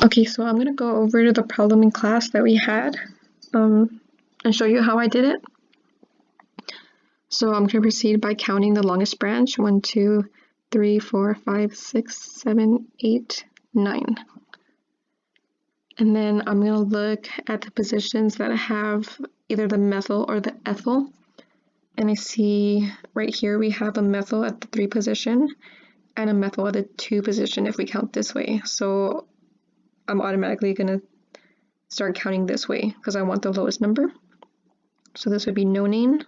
Okay, so I'm gonna go over to the problem in class that we had and show you how I did it. So I'm gonna proceed by counting the longest branch, 1, 2, 3, 4, 5, 6, 7, 8, 9. And then I'm gonna look at the positions that have either the methyl or the ethyl. And I see right here we have a methyl at the 3 position and a methyl at the 2 position if we count this way. So I'm automatically gonna start counting this way because I want the lowest number. So this would be nonane.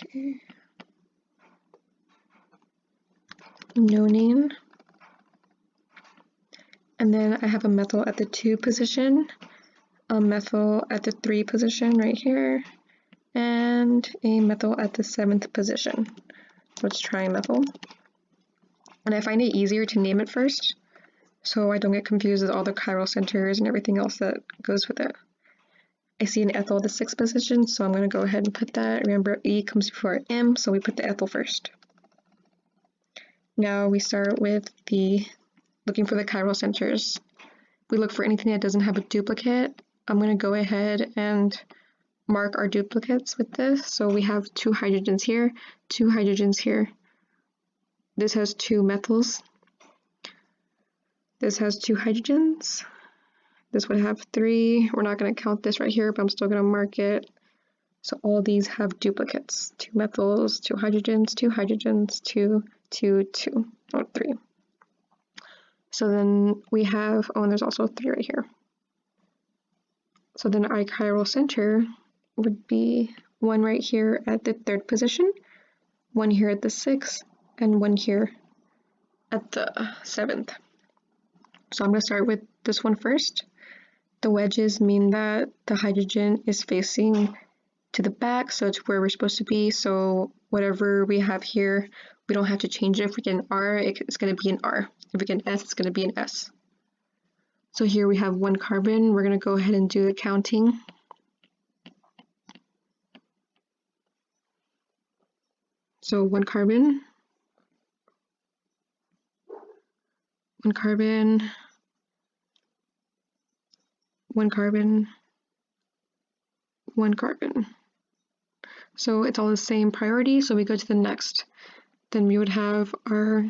Okay. Nonane. And then I have a methyl at the 2 position, a methyl at the 3 position right here, and a methyl at the 7th position. Let's try methyl. And I find it easier to name it first, so I don't get confused with all the chiral centers and everything else that goes with it. I see an ethyl at the 6th position, so I'm going to go ahead and put that. Remember, E comes before M, so we put the ethyl first. Now we start with looking for the chiral centers. We look for anything that doesn't have a duplicate. I'm going to go ahead and mark our duplicates with this. So we have 2 hydrogens here, 2 hydrogens here. This has 2 methyls. This has 2 hydrogens. This would have 3. We're not going to count this right here, but I'm still going to mark it. So all these have duplicates. 2 methyls, 2 hydrogens, 2 hydrogens, 2, 2, 2, or 3. So then we have, oh, and there's also 3 right here. So then our chiral center would be 1 right here at the 3rd position, 1 here at the 6th, and 1 here at the 7th. So I'm going to start with this one first. The wedges mean that the hydrogen is facing to the back, so it's where we're supposed to be. So whatever we have here, we don't have to change it. If we get an R, it's going to be an R. If we get an S, it's going to be an S. So here we have 1 carbon. We're going to go ahead and do the counting. So 1 carbon, 1 carbon, 1 carbon, 1 carbon. So it's all the same priority, so we go to the next. Then we would have our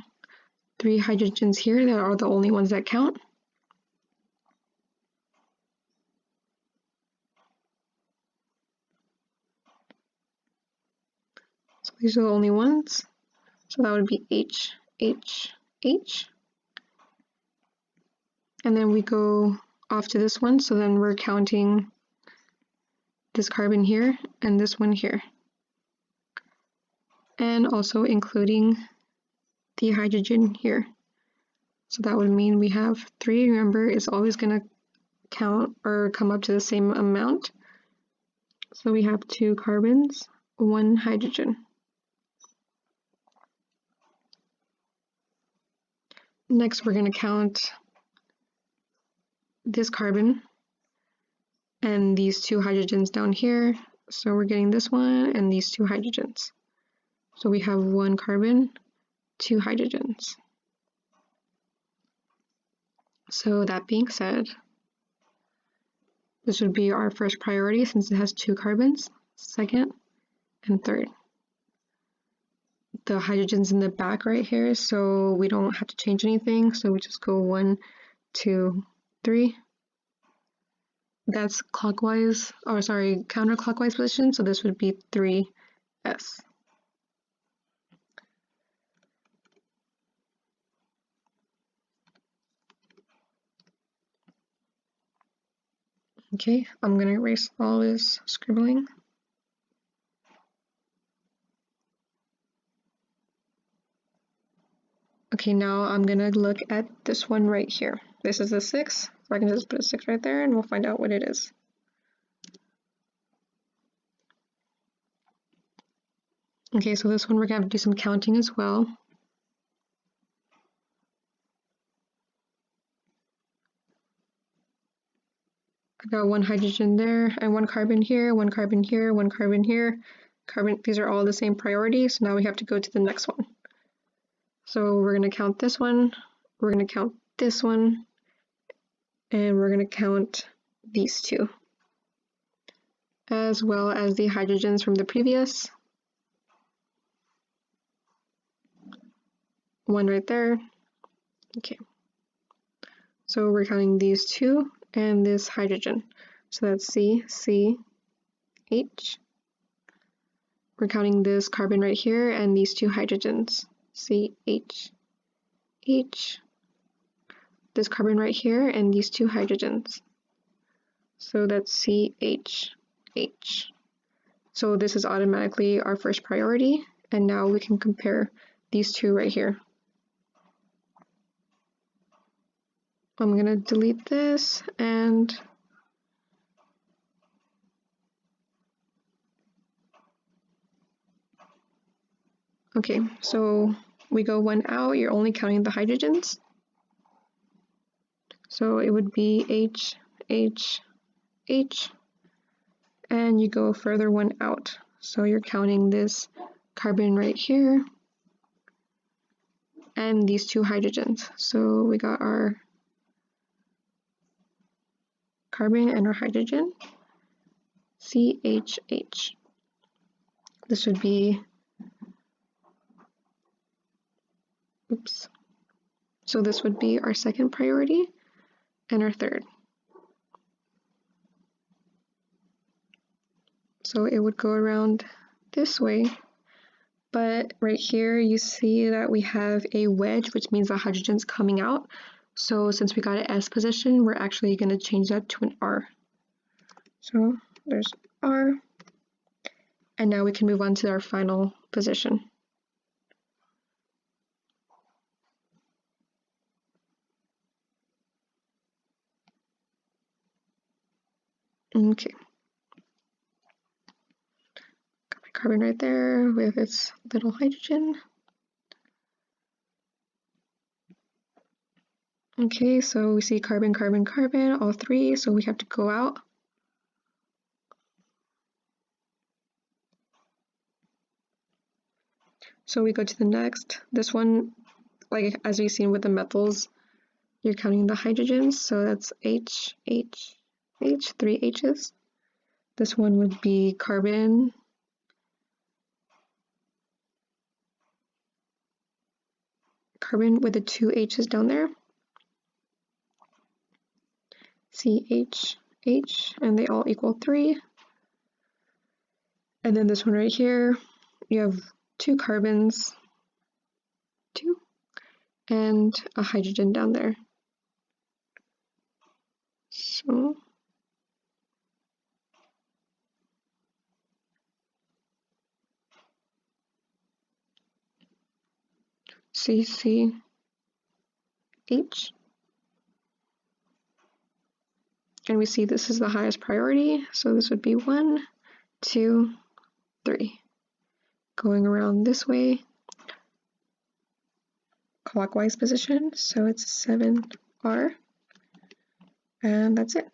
3 hydrogens here that are the only ones that count. So these are the only ones. So that would be H, H, H. And then we go off to this one, so then we're counting this carbon here and this one here. And also including the hydrogen here. So that would mean we have 3. Remember, it's always going to count or come up to the same amount. So we have 2 carbons, 1 hydrogen. Next, we're going to count this carbon and these 2 hydrogens down here. So we're getting this one and these 2 hydrogens. So we have 1 carbon, 2 hydrogens. So that being said, this would be our first priority since it has 2 carbons, 2nd, and 3rd. The hydrogen's in the back right here, so we don't have to change anything. So we just go 1, 2, 3. That's clockwise, or sorry, counterclockwise position. So this would be 3s. Okay, I'm going to erase all this scribbling. Okay, now I'm going to look at this one right here. This is a 6, so I can just put a 6 right there and we'll find out what it is. Okay, so this one we're going to have to do some counting as well. We've got one hydrogen there, and one carbon here, one carbon here, one carbon here. These are all the same priority, so now we have to go to the next one. So we're going to count this one, we're going to count this one, and we're going to count these two, as well as the hydrogens from the previous. One right there. Okay. So we're counting these two and this hydrogen. So that's C, C, H. We're counting this carbon right here and these two hydrogens. C, H, H. This carbon right here and these two hydrogens. So that's C, H, H. So this is automatically our first priority, and now we can compare these two right here. I'm going to delete this and okay, so we go one out, you're only counting the hydrogens. So it would be H, H, H, and you go further one out. So you're counting this carbon right here and these two hydrogens. So we got our carbon and our hydrogen, CHH. This would be, oops. So this would be our second priority and our third. So it would go around this way, but right here you see that we have a wedge, which means the hydrogen's coming out. So since we got an S position, we're actually going to change that to an R. So there's R, and now we can move on to our final position. Okay. Got my carbon right there with its little hydrogen. Okay, so we see carbon, carbon, carbon, all three, so we have to go out. So we go to the next. This one, like as we've seen with the methyls, you're counting the hydrogens, so that's H, H, H, 3 H's. This one would be carbon, carbon with the 2 H's down there, CH, H, and they all equal 3. And then this one right here, you have 2 carbons, 2, and a hydrogen down there. So CCH. And we see this is the highest priority, so this would be 1, 2, 3. Going around this way, clockwise position, so it's 7R, and that's it.